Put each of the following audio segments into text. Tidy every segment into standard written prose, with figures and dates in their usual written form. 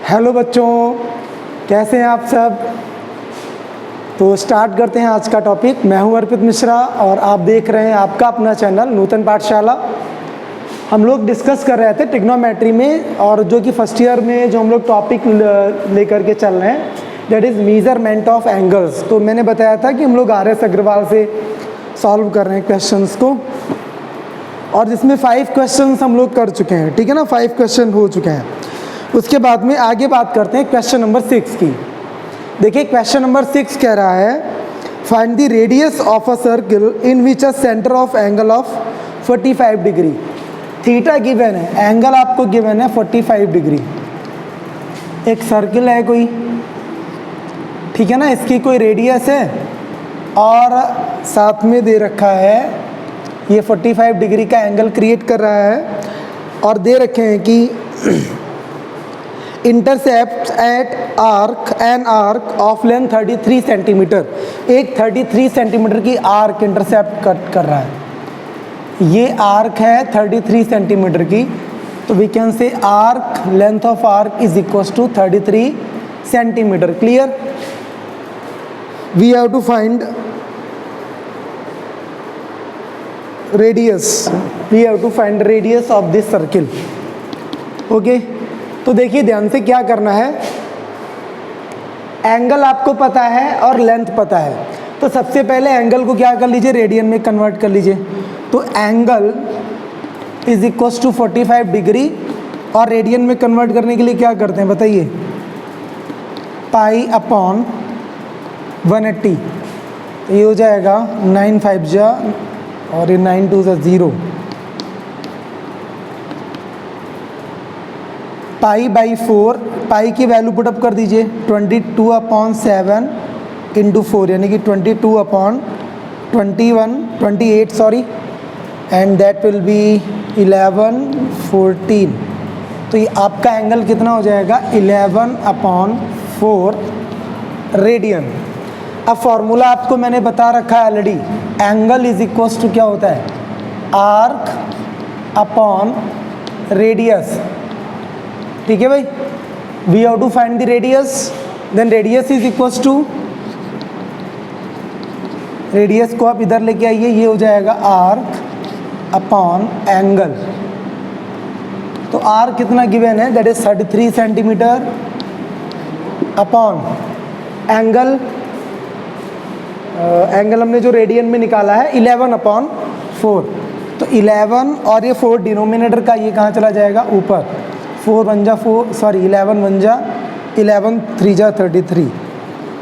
Hello बच्चों, कैसे हैं आप सब। तो स्टार्ट करते हैं आज का टॉपिक। मैं हूं अर्पित मिश्रा और आप देख रहे हैं आपका अपना चैनल नूतन पाठशाला। हम लोग डिस्कस कर रहे थे ट्रिग्नोमेट्री में, और जो कि फर्स्ट ईयर में जो हम लोग टॉपिक लेकर के चल रहे हैं that is measurement of angles. तो मैंने बताया था कि हम लोग RS अग्रवाल से सॉल्व कर रहे हैं क्वेश्चंस को, और जिसमें 5 क्वेश्चंस हम लोग कर चुके हैं, ठीक है ना। 5 क्वेश्चन हो चुके हैं। उसके बाद में आगे बात करते हैं क्वेश्चन नंबर 6 की। देखिए क्वेश्चन नंबर 6 कह रहा है find the radius of a circle in which a centre of angle of 45 degree. Theta given है, एंगल आपको गिवन है 45 डिग्री। एक सर्कल है कोई, ठीक है ना, इसकी कोई रेडियस है और साथ में दे रखा है ये 45 डिग्री का एंगल क्रिएट कर रहा है, और दे रखे हैं कि intercept at arc an arc of length 33 centimetre. एक 33 सेंटीमीटर की आर्क इंटरसेप्ट कट कर रहा है। ये आर्क है 33 सेंटीमीटर की, तो we can say arc length of arc is equals to 33 centimetre. Clear. We have to find radius, we have to find radius of this circle. Okay, तो देखिए ध्यान से क्या करना है। एंगल आपको पता है और लेंथ पता है, तो सबसे पहले एंगल को क्या कर लीजिए, रेडियन में कन्वर्ट कर लीजिए। तो angle is equals to 45 degree, और रेडियन में कन्वर्ट करने के लिए क्या करते हैं बताइए, पाई अपॉन 180। ये हो जाएगा 9 5 जा और ये 9 2 0, पाई बाई 4। पाई की वैल्यू पुटअप कर दीजिए 22/7 इंटू 4, यानी कि 28 sorry, and that will be 11/14। तो ये आपका एंगल कितना हो जाएगा, 11/4 रेडियन। अब फॉर्मूला आपको मैंने बता रखा है already, angle is equals to क्या होता है, आर्क अपॉन रेडियस। ठीक है भाई, we have to find the radius, then radius is equals to, radius को आप इधर लेके आइए, ये हो जाएगा आर्क अपॉन एंगल। तो आर्क कितना गिवन है, that is 33 centimetre upon angle. Angle हमने जो रेडियन में निकाला है 11/4। तो 11 और ये 4 डिनोमिनेटर का, ये कहाँ चला जाएगा, ऊपर। 4 1 जा 4, सॉरी 11 1 जा 11, 3 जा 33।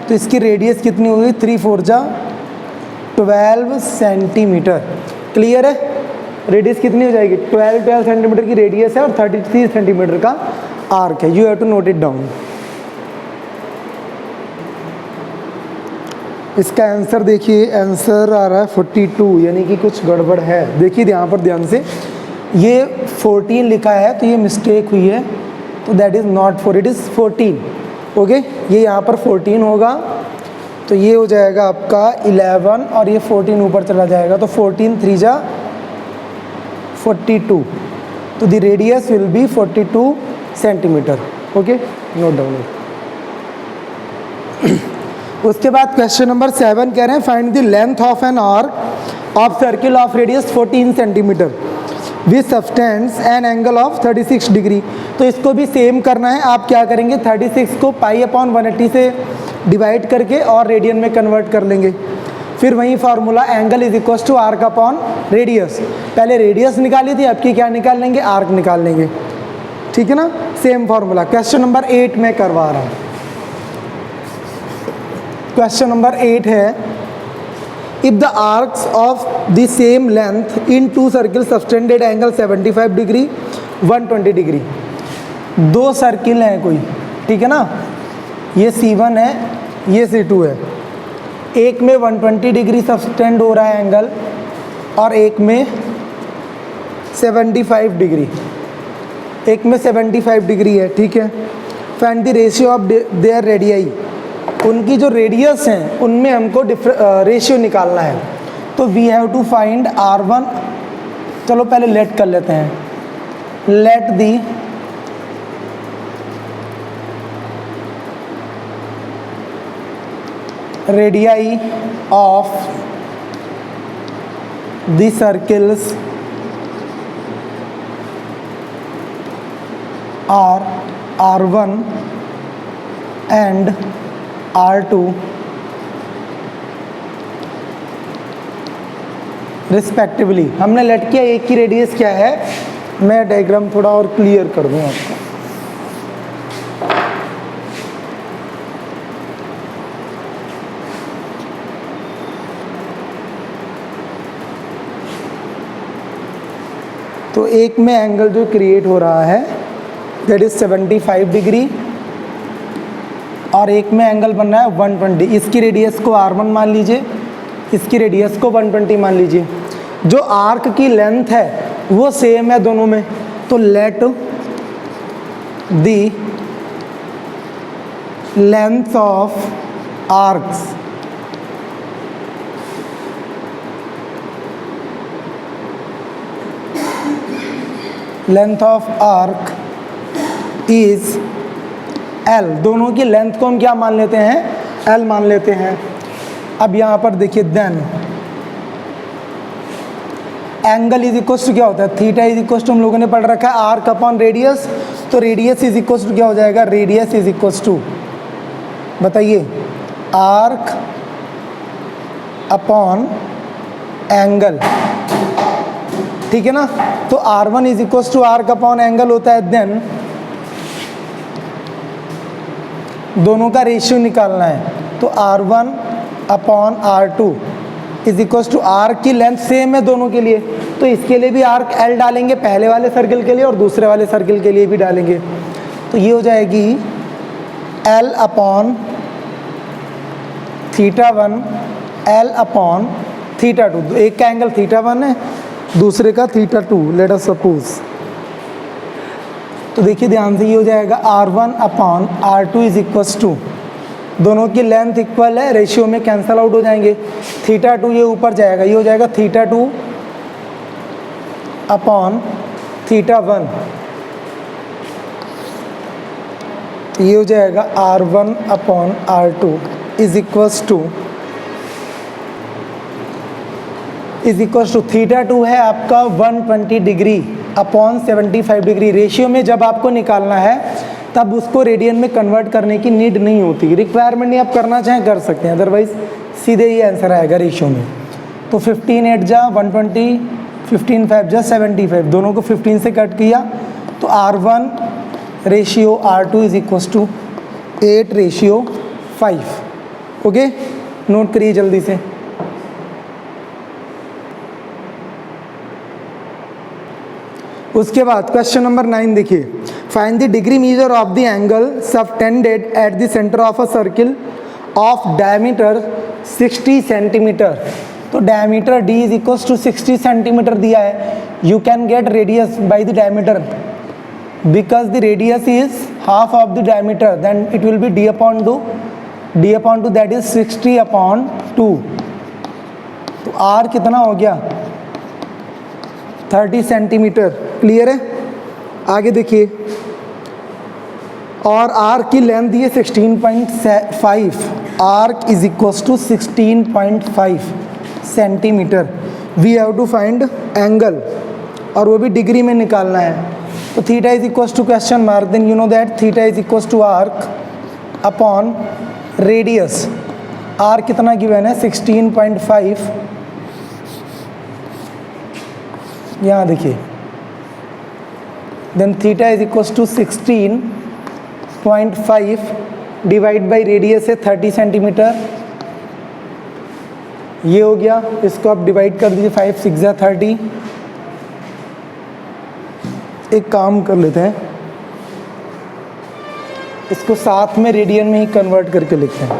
तो इसकी रेडियस कितनी हुई, 3 4 जा 12 सेंटीमीटर। क्लियर है। रेडियस कितनी हो जाएगी, 12 सेंटीमीटर की रेडियस है और 33 सेंटीमीटर का आर्क है। You have to note it down. इसका आंसर देखिए, आंसर आ रहा है 42, यानी कि कुछ गड़बड़ है। देखिए यहाँ पर ध्यान से, ये 14 लिखा है तो ये मिस्टेक हुई है, तो that is not 4, it is 14। Okay, ये यहाँ पर 14 होगा, तो ये हो जाएगा आपका 11 और ये 14 ऊपर चला जाएगा, तो 14 3 जा 42। तो the radius will be 42 centimetre. Okay, note down. उसके बाद क्वेश्चन नंबर 7 कह रहे हैं find the length of N arc of circle of radius 14 centimetre with substance an angle of 36 degree. तो इसको भी सेम करना है। आप क्या करेंगे, 36 को पाई अपॉन 180 से डिवाइड करके और रेडियन में कन्वर्ट कर लेंगे। फिर वही formula, angle is equal to arc upon radius. पहले रेडियस निकाली थी, अब की क्या निकाल लेंगे, आर्क निकाल लेंगे। ठीक है ना, सेम फार्मूला। क्वेश्चन नंबर 8 में करवा रहा हूँ। क्वेश्चन नंबर 8 है, if the arcs of the same length in 2 circle subtended angle 75 degree 120 degree. 2 circle हैं कोई, ठीक है ना, ये C1 है, ये C2 है। एक में 120 डिग्री सब्सटेंड हो रहा है एंगल, और एक में 75 डिग्री, एक में 75 डिग्री है। ठीक है, find the ratio of their radii. उनकी जो रेडियस हैं उनमें हमको रेशियो निकालना है। तो we have to find R1। चलो पहले लेट कर लेते हैं, let the radii of the circles are R1 and R2 respectively. हमने लेट किया एक की रेडियस क्या है, मैं डायग्राम थोड़ा और क्लियर कर दूं आपको। तो एक में एंगल जो क्रिएट हो रहा है दैट इज 75 डिग्री और एक में एंगल बन रहा है 120। इसकी रेडियस को R1 मान लीजिए, इसकी रेडियस को 120 मान लीजिए। जो आर्क की लेंथ है वो सेम है दोनों में, तो let the length of arcs length of arc is L। दोनों की लेंथ को हम क्या मान लेते हैं, L मान लेते हैं। अब यहाँ पर देखिए then angle is equal to क्या होता है, थीटा इज इक्वल टू हम लोगों ने पढ़ रखा है आर्क अपॉन रेडियस, तो रेडियस इज इक्वल टू क्या हो जाएगा, रेडियस इज इक्वल टू बताइए आर्क अपॉन एंगल, ठीक है ना। तो R1 is equal to arc upon angle होता है, देन दोनों का रेशियो निकालना है, तो R1 upon R2 is equal to arc की लेंथ सेम है दोनों के लिए, तो इसके लिए भी आर्क L डालेंगे पहले वाले सर्किल के लिए और दूसरे वाले सर्किल के लिए भी डालेंगे, तो ये हो जाएगी L अपॉन θ1 L अपॉन θ2। एक का एंगल θ1 है, दूसरे का θ2 लेट अस सपोज। तो देखिए ध्यान से ये हो जाएगा R1 upon R2 is equal to, दोनों की लेंथ इक्वल है, रेशियो में कैंसल आउट हो जाएंगे, θ2 ये ऊपर जाएगा, ये हो जाएगा θ2 अपॉन θ1, ये हो जाएगा R1 upon R2 is equal to θ2 है आपका 120 डिग्री अपॉन 75 डिग्री। रेशियो में जब आपको निकालना है तब उसको रेडियन में कन्वर्ट करने की नीड नहीं होती, रिक्वायरमेंट नहीं, आप करना चाहें कर सकते हैं, अदरवाइज सीधे ही आंसर आएगा रेशियो में। तो 15 8 जा 120, 15 5 जा 75, दोनों को 15 से कट किया तो R1 ratio R2 is equal to 8 ratio 5। Okay, note करिए जल्दी से। उसके बाद क्वेश्चन नंबर 9 देखिए, find the degree measure of the angle subtended at the centre of a circle of diameter 60 centimetre. तो diameter d is equal to 60 centimetre दिया है, you can get radius by the diameter, because the radius is half of the diameter, then it will B d upon 2 that is 60 upon 2। तो r कितना हो गया 30 centimetre. Clear है, आगे देखिए, और आर्क की लेंथ दी है 16.5, arc is equal to 16.5 centimetre. We have to find angle और वो भी डिग्री में निकालना है, तो theta is equal to question mark, then you know that theta is equal to arc upon radius. Arc कितना गिवन है 16.5, यहाँ देखिए, then theta is equal to 16.5 divide by radius है 30 सेंटीमीटर, ये हो गया। इसको आप डिवाइड कर दीजिए, 5 6 जा 30। एक काम कर लेते हैं, इसको साथ में रेडियन में ही कन्वर्ट करके लिखते हैं,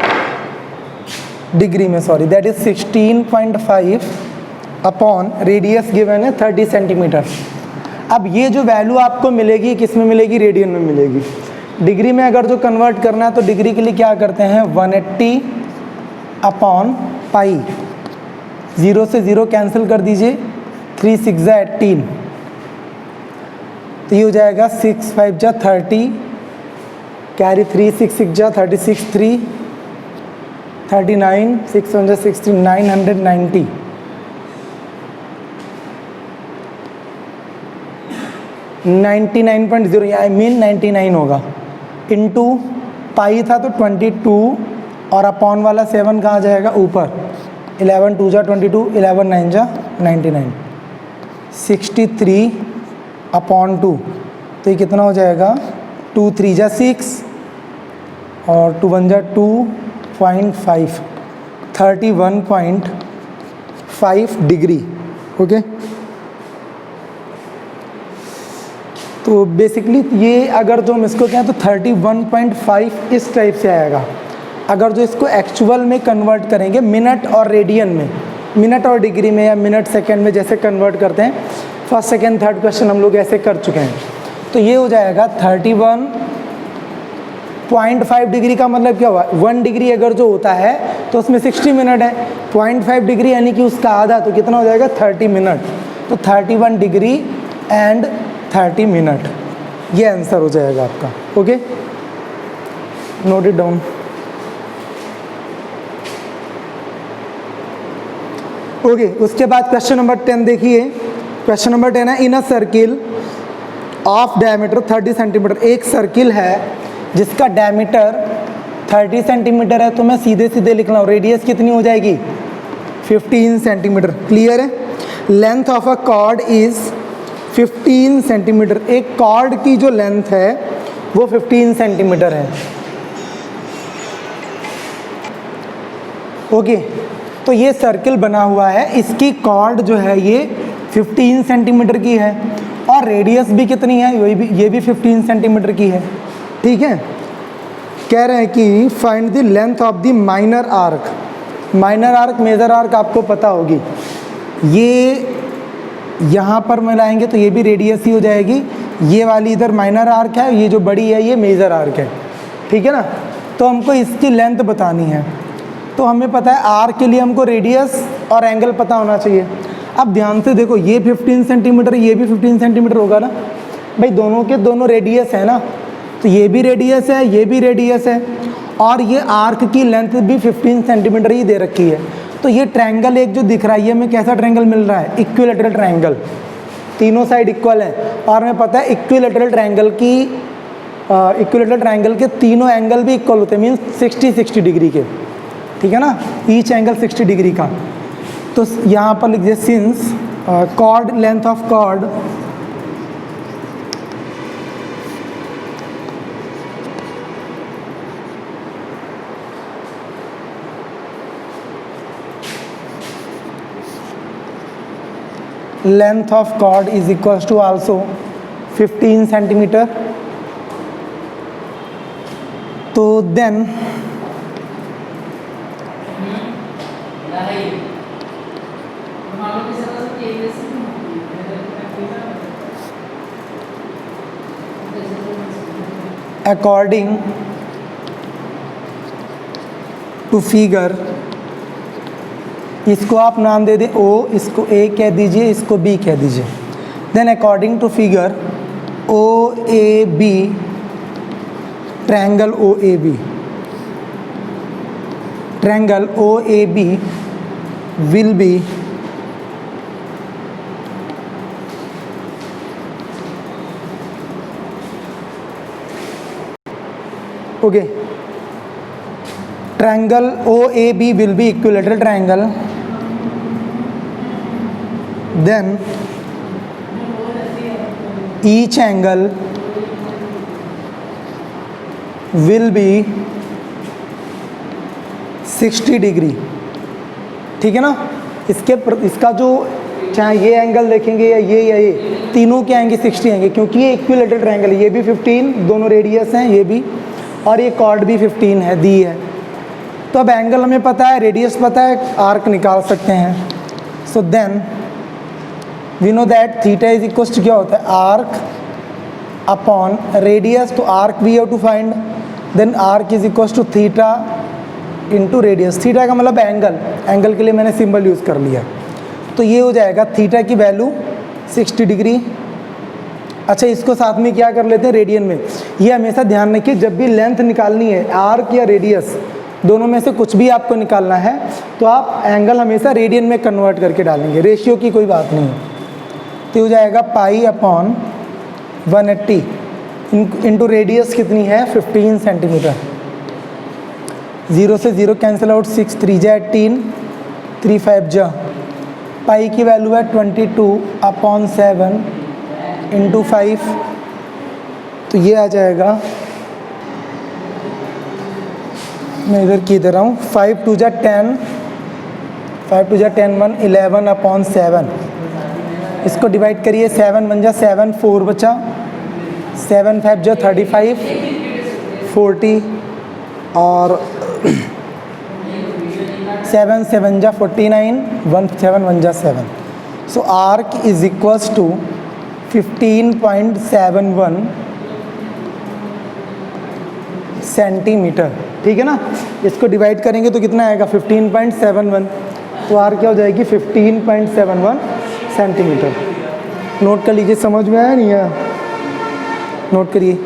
डिग्री में, sorry, that is 16.5 upon radius given है 30 सेंटीमीटर। अब ये जो वैल्यू आपको मिलेगी किस में मिलेगी, रेडियन में मिलेगी। डिग्री में अगर जो कन्वर्ट करना है तो डिग्री के लिए क्या करते हैं 180 अपॉन पाई, 0 से 0 कैंसिल कर दीजिए, 3 6 जा 18, तो ये हो जाएगा 6 5 जा 30, कैरी 3 6 6 जा 36, 3 39, 660, 990, 99.0, आई मीन 99 होगा, इनटू पाई था तो 22 और अपॉन वाला 7 कहाँ जाएगा ऊपर, 11 2 जा 22, 11 9 जा 99, 63 अपॉन 2, तो ये कितना हो जाएगा 2 3 जा 6 और 2 1 जा 2.5, 31.5 डिग्री। ओके, तो बेसिकली ये अगर जो हम इसको कहें तो 31.5 इस टाइप से आएगा। अगर जो इसको एक्चुअल में कन्वर्ट करेंगे मिनट और रेडियन में, मिनट और डिग्री में या मिनट सेकंड में जैसे कन्वर्ट करते हैं, फर्स्ट सेकंड थर्ड क्वेश्चन हम लोग ऐसे कर चुके हैं, तो ये हो जाएगा 31.5 डिग्री का मतलब क्या हुआ, 1 डिग्री अगर जो होता है तो उसमें 60 मिनट है, 0.5 डिग्री यानी कि उसका आधा, तो कितना हो जाएगा 30 मिनट, तो 31 डिग्री एंड 30 मिनट, ये आंसर हो जाएगा आपका। Okay, note it down. Okay, उसके बाद क्वेश्चन नंबर 10 देखिए। क्वेश्चन नंबर 10 है, in a circle of diameter 30 centimetre, एक सर्किल है जिसका डायमीटर 30 सेंटीमीटर है, तो मैं सीधे सीधे लिख रहा हूँ, रेडियस कितनी हो जाएगी 15 सेंटीमीटर। क्लियर है। Length of a cord is 15 centimetre, एक कॉर्ड की जो लेंथ है वो 15 सेंटीमीटर है। ओके, तो ये सर्किल बना हुआ है, इसकी कॉर्ड जो है ये 15 सेंटीमीटर की है और रेडियस भी कितनी है, ये भी 15 सेंटीमीटर की है। ठीक है, कह रहे हैं कि find the length of the minor arc. Minor arc major arc आपको पता होगी, ये यहाँ पर मिलाएंगे तो ये भी रेडियस ही हो जाएगी, ये वाली इधर माइनर आर्क है, ये जो बड़ी है ये मेजर आर्क है। ठीक है ना, तो हमको इसकी लेंथ बतानी है, तो हमें पता है आर्क के लिए हमको रेडियस और एंगल पता होना चाहिए। अब ध्यान से देखो, ये 15 सेंटीमीटर, ये भी 15 सेंटीमीटर होगा ना भाई, दोनों के दोनों रेडियस है ना, तो ये भी रेडियस है, ये भी रेडियस है, और ये आर्क की लेंथ भी 15 सेंटीमीटर ही दे रखी है। तो ये ट्रायंगल एक जो दिख रहा है, ये हमें कैसा ट्रायंगल मिल रहा है, इक्विलैटरल ट्रायंगल, तीनों साइड इक्वल है, और हमें पता है इक्विलैटरल ट्रायंगल के तीनों एंगल भी इक्वल होते हैं, मीन्स 60 डिग्री के। ठीक है ना, ईच एंगल 60 डिग्री का। तो यहाँ पर लिख दिए, since chord length of chord length of cord is equals to also 15 centimetre. तो देन अकॉर्डिंग टू फिगर, इसको आप नाम दे दें ओ, इसको ए कह दीजिए, इसको बी कह दीजिए। Then according to figure O A B, triangle O A B, triangle O A B will be okay, triangle OAB will be equilateral triangle, then each angle will be 60 degree. ठीक है ना, इसका जो चाहे ये angle देखेंगे या ये तीनों के आएंगे 60 आएंगे, क्योंकि ये इक्विलैटरल ट्रायंगल है, ये भी 15, दोनों रेडियस हैं ये भी, और ये कॉर्ड भी 15 है, दी है। तो अब एंगल हमें पता है, रेडियस पता है, आर्क निकाल सकते हैं। So then we know that theta is equals to क्या होता है, आर्क अपॉन रेडियस, तो arc we have to find, then arc is equals to theta into radius. Theta का मतलब एंगल, एंगल के लिए मैंने सिंबल यूज़ कर लिया, तो ये हो जाएगा थीटा की वैल्यू 60 डिग्री। अच्छा, इसको साथ में क्या कर लेते हैं, रेडियन में। ये हमेशा ध्यान रखिए, जब भी लेंथ निकालनी है, आर्क या रेडियस दोनों में से कुछ भी आपको निकालना है तो आप एंगल हमेशा रेडियन में कन्वर्ट करके डालेंगे, रेशियो की कोई बात नहीं है। तो हो जाएगा पाई अपॉन 180 इंटू रेडियस कितनी है 15 सेंटीमीटर। 0 से 0 कैंसिल आउट, 6 3 जा 18, 3 5 जा। पाई की वैल्यू है 22/7 इंटू 5, तो ये आ जाएगा, मैं इधर की दे रहा हूँ, 5 2 जा 10, 5 2 जा 10 1 11/7। इसको डिवाइड करिए, 7 1 जा 7, 4 बचा, 7 5 जा 35, 40 और 7 7 जा 49, 1 7 1 जा 7। So arc is equals to 15.71 centimetre. ठीक है ना, इसको डिवाइड करेंगे तो कितना आएगा 15.71, तो आर क्या हो जाएगी 15.71 सेंटीमीटर। नोट कर लीजिए, समझ में आया नहीं आया, नोट करिए।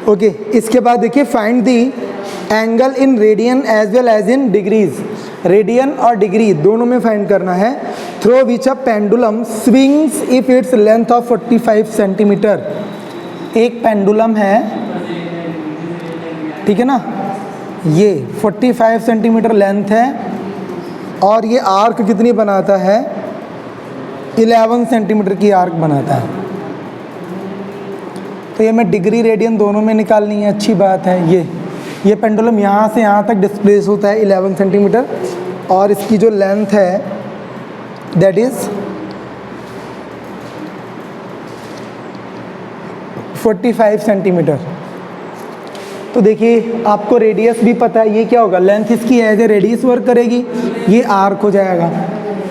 ओके, इसके बाद देखिए find the angle in radian as well as in degrees. Radian और डिग्री दोनों में फाइंड करना है। Through which a pendulum swings if its length of 45 centimetre. एक पेंडुलम है, ठीक है ना, ये 45 सेंटीमीटर लेंथ है और ये आर्क कितनी बनाता है 11 सेंटीमीटर की आर्क बनाता है। तो ये मैं डिग्री रेडियन दोनों में निकालनी है, अच्छी बात है। ये पेंडुलम यहाँ से यहाँ तक डिस्प्लेस होता है 11 सेंटीमीटर और इसकी जो लेंथ है दैट इज़ 45 सेंटीमीटर। तो देखिए आपको रेडियस भी पता है, ये क्या होगा, लेंथ इसकी एज ए रेडियस वर्क करेगी, ये आर्क हो जाएगा।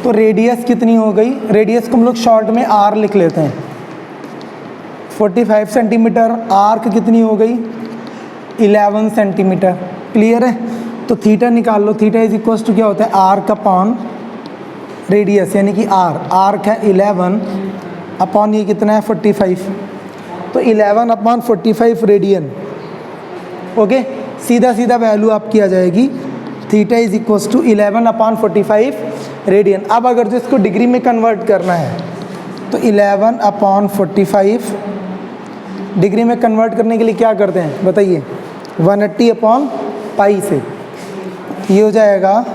तो रेडियस कितनी हो गई, रेडियस को हम लोग शॉर्ट में आर लिख लेते हैं, 45 सेंटीमीटर। आर्क कितनी हो गई 11 सेंटीमीटर। क्लियर है, तो थीटा निकाल लो। थीटा इज इक्वल टू क्या होता है आर्क अपॉन रेडियस, यानी कि आर्क है 11 अपॉन ये कितना है 45, तो 11/45 रेडियन। ओके, सीधा सीधा वैल्यू आपकी आ जाएगी, theta is equal to 11/45 radian. अब अगर जो इसको डिग्री में कन्वर्ट करना है तो 11/45 डिग्री में कन्वर्ट करने के लिए क्या करते हैं बताइए, 180/पाई से ये हो जाएगा,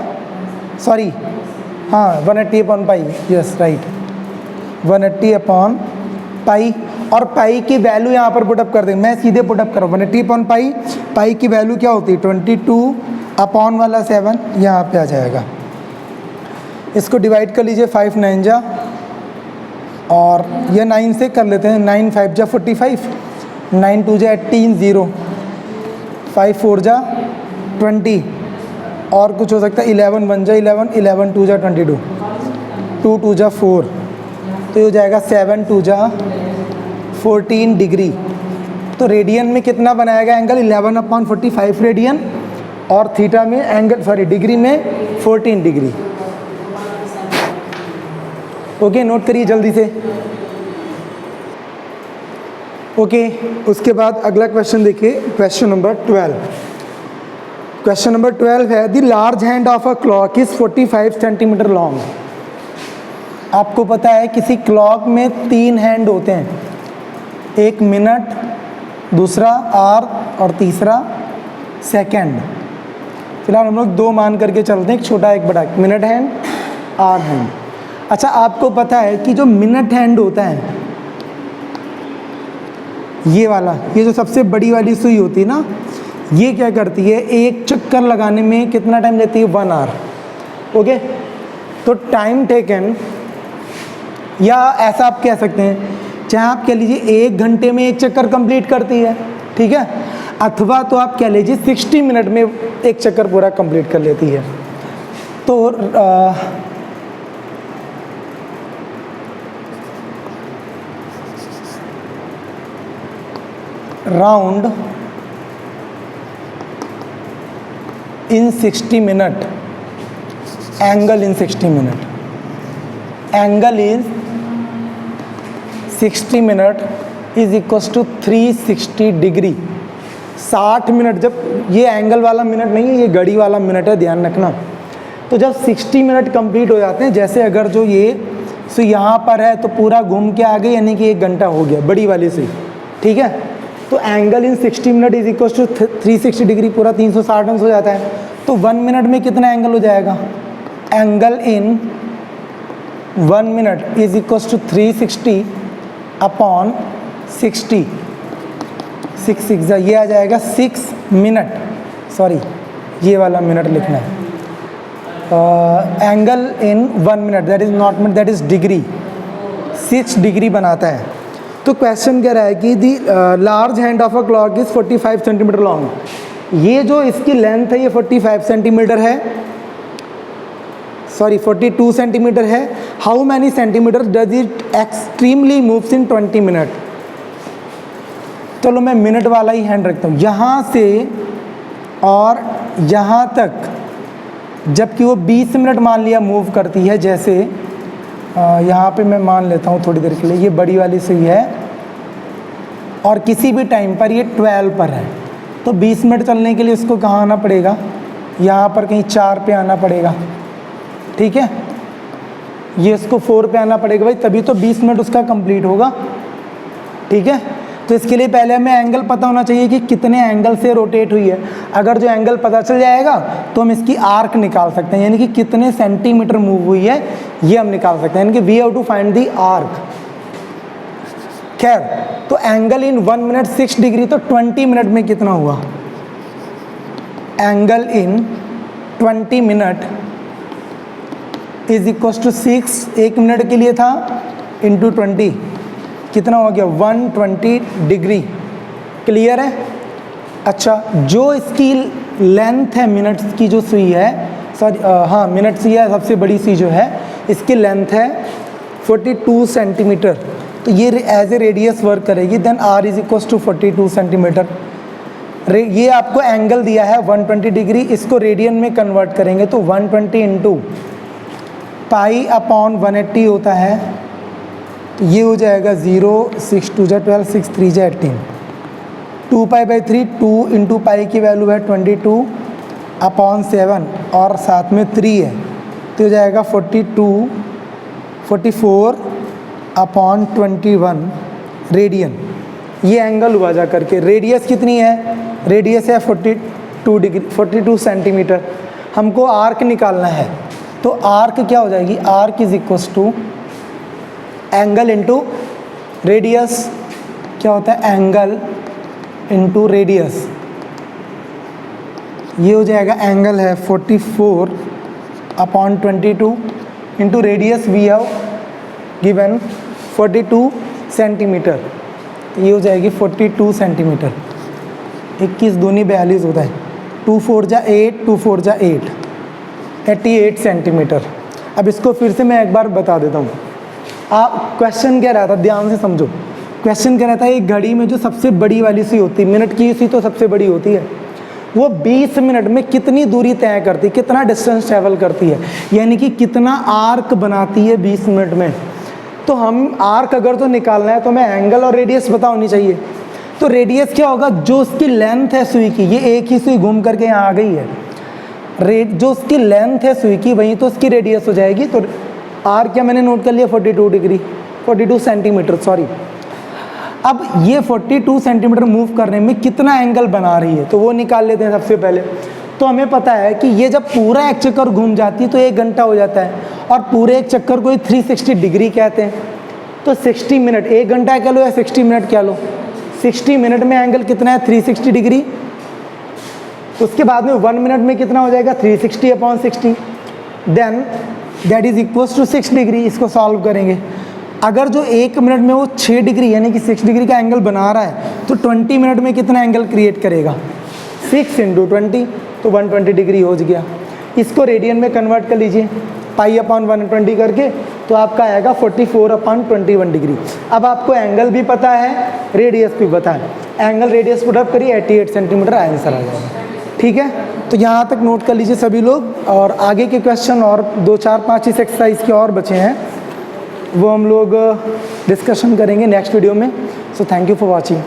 सॉरी हाँ 180/पाई, यस राइट, 180/पाई। और पाई की वैल्यू यहाँ पर पुटअप कर देंगे, मैं सीधे पुटअप कर रहा हूँ 180/पाई। पाई की वैल्यू क्या होती है 22/7 यहाँ पे आ जाएगा। इसको डिवाइड कर लीजिए, 5 9 जा और यह 9 से कर लेते हैं, 9 5 जा 45, 9 2 जा 18, 0 5 4 जा 20 और कुछ हो सकता है 11 1 जा 11, 11 2 जा 22, 2 2 जा 4, तो ये हो जाएगा 7 2 जा 14 डिग्री। तो रेडियन में कितना बनाएगा एंगल 11/45 रेडियन और थीटा में एंगल, सॉरी डिग्री में 14 डिग्री। ओके, नोट करिए जल्दी से। ओके, उसके बाद अगला क्वेश्चन देखिए, क्वेश्चन नंबर 12। क्वेश्चन नंबर 12 है the large hand of a clock is 45 centimetre long. आपको पता है किसी क्लॉक में 3 हैंड होते हैं, एक मिनट, दूसरा आवर और तीसरा सेकंड। फिलहाल हम लोग 2 मान करके चलते हैं, एक छोटा एक बड़ा, मिनट हैंड आवर हैंड। अच्छा, आपको पता है कि जो मिनट हैंड होता है ये वाला, ये जो सबसे बड़ी वाली सुई होती है ना, ये क्या करती है, एक चक्कर लगाने में कितना टाइम लेती है 1 आवर। ओके, तो टाइम टेकन, या ऐसा आप कह सकते हैं चाहे आप कह लीजिए 1 घंटे में एक चक्कर कंप्लीट करती है, ठीक है, अथवा तो आप कह लीजिए 60 मिनट में एक चक्कर पूरा कंप्लीट कर लेती है। तो round in 60 minute, angle in 60 minute, angle is 60 minute is equals to 360 degree. 60 minute, जब ये एंगल वाला मिनट नहीं है, ये घड़ी वाला मिनट है, ध्यान रखना। तो जब 60 मिनट कंप्लीट हो जाते हैं, जैसे अगर जो ये सुई यहाँ पर है तो पूरा घूम के आ गई, यानी कि 1 घंटा हो गया बड़ी वाली सुई, ठीक है। तो angle in 60 minute is equal to 360 degree, पूरा 360 अंश हो जाता है। तो 1 मिनट में कितना एंगल हो जाएगा? Angle in 1 minute is equal to 360 upon 60, 6 ये आ जाएगा 6 मिनट, सॉरी ये वाला मिनट लिखना है। Angle in 1 minute that is not minute, that is degree, 6 degree बनाता है। तो क्वेश्चन कह रहा है कि the large hand of a clock is 45 centimetre long. ये जो इसकी लेंथ है ये 45 सेंटीमीटर है, सॉरी 42 सेंटीमीटर है। How many centimetre does it extremely moves in 20 minute. चलो मैं मिनट वाला ही हैंड रखता हूँ, यहाँ से और यहाँ तक जबकि वो 20 मिनट मान लिया मूव करती है। जैसे यहाँ पे मैं मान लेता हूँ थोड़ी देर के लिए, ये बड़ी वाली सुई है और किसी भी टाइम पर ये 12 पर है, तो 20 मिनट चलने के लिए उसको कहाँ आना पड़ेगा? यहाँ पर कहीं 4 पे आना पड़ेगा, ठीक है। ये इसको 4 पे आना पड़ेगा भाई, तभी तो 20 मिनट उसका कंप्लीट होगा, ठीक है। तो इसके लिए पहले हमें एंगल पता होना चाहिए कि कितने एंगल से रोटेट हुई है। अगर जो एंगल पता चल जाएगा तो हम इसकी आर्क निकाल सकते हैं, यानी कि कितने सेंटीमीटर मूव हुई है ये हम निकाल सकते हैं, यानी कि we have to find the arc. खैर, तो एंगल इन 1 मिनट 6 डिग्री, तो 20 मिनट में कितना हुआ? Angle in 20 minute is equal to 6, 1 minute के लिए था, इंटू 20, कितना हो गया? 120 डिग्री। क्लियर है? अच्छा, जो इसकी लेंथ है मिनट्स की जो सुई है, सॉरी हाँ मिनट सुई है, सबसे बड़ी सुई जो है इसकी लेंथ है 42 सेंटीमीटर, तो ये एज ए रेडियस वर्क करेगी। Then R is equal to 42 centimetre. ये आपको एंगल दिया है 120 डिग्री, इसको रेडियन में कन्वर्ट करेंगे तो 120 इंटू पाई अपॉन 180 होता है, तो ये हो जाएगा 0, 6 2 जा 12, 6 3 जा 18, 2 पाई बाई 3, 2 इंटू पाई की वैल्यू है 22 अपॉन 7 और साथ में 3 है, तो हो जाएगा 44 अपॉन 21 रेडियन। ये एंगल हुआ जा करके। रेडियस कितनी है? रेडियस है 42 डिग्री, 42 सेंटीमीटर। हमको आर्क निकालना है, तो आर्क क्या हो जाएगी? Arc is equal to angle into radius. क्या होता है? Angle into radius. ये हो जाएगा एंगल है 44 upon 22 into radius we have given 42 centimetre, ये हो जाएगी 42 सेंटीमीटर। 21 दूनी 42 होता है, 2 4 जा 8, 2 4 जा 8, 88 सेंटीमीटर। अब इसको फिर से मैं एक बार बता देता हूँ। आप क्वेश्चन कह रहा था, ध्यान से समझो। क्वेश्चन कह रहा था एक घड़ी में जो सबसे बड़ी वाली सुई होती है, मिनट की सुई तो सबसे बड़ी होती है, वो 20 मिनट में कितनी दूरी तय करती है, कितना डिस्टेंस ट्रैवल करती है, यानी कि कितना आर्क बनाती है 20 मिनट में। तो हम आर्क अगर तो निकालना है तो हमें एंगल और रेडियस पता होनी चाहिए। तो रेडियस क्या होगा? जो उसकी लेंथ है सुई की, ये एक ही सुई घूम करके यहाँ आ गई है, जो उसकी लेंथ है सुई की वहीं तो उसकी रेडियस हो जाएगी। तो आर क्या मैंने नोट कर लिया? 42 डिग्री, 42 सेंटीमीटर, सॉरी। अब ये 42 सेंटीमीटर मूव करने में कितना एंगल बना रही है, तो वो निकाल लेते हैं सबसे पहले। तो हमें पता है कि ये जब पूरा एक चक्कर घूम जाती है तो 1 घंटा हो जाता है, और पूरे एक चक्कर को 360 डिग्री कहते हैं। तो 60 मिनट, 1 घंटा कह लो या 60 मिनट कह लो, 60 मिनट में एंगल कितना है? 360 डिग्री। उसके बाद में 1 मिनट में कितना हो जाएगा? 360 upon 60, then that is equal to 6 degree. इसको सॉल्व करेंगे। अगर जो 1 मिनट में वो 6 डिग्री यानी कि 6 डिग्री का एंगल बना रहा है, तो 20 मिनट में कितना एंगल क्रिएट करेगा? 6 इंटू 20, तो 120 डिग्री हो गया। इसको रेडियन में कन्वर्ट कर लीजिए, पाई अपॉन 120 करके, तो आपका आएगा 44 अपॉन 21 डिग्री। अब आपको एंगल भी पता है, रेडियस भी पता है। एंगल रेडियस पुट अप करिए, 88 सेंटीमीटर आंसर आ जाएगा। ठीक है, तो यहाँ तक नोट कर लीजिए सभी लोग। और आगे के क्वेश्चन और 2 4 5 इस एक्सरसाइज के और बचे हैं, वो हम लोग डिस्कशन करेंगे नेक्स्ट वीडियो में। So thank you for watching.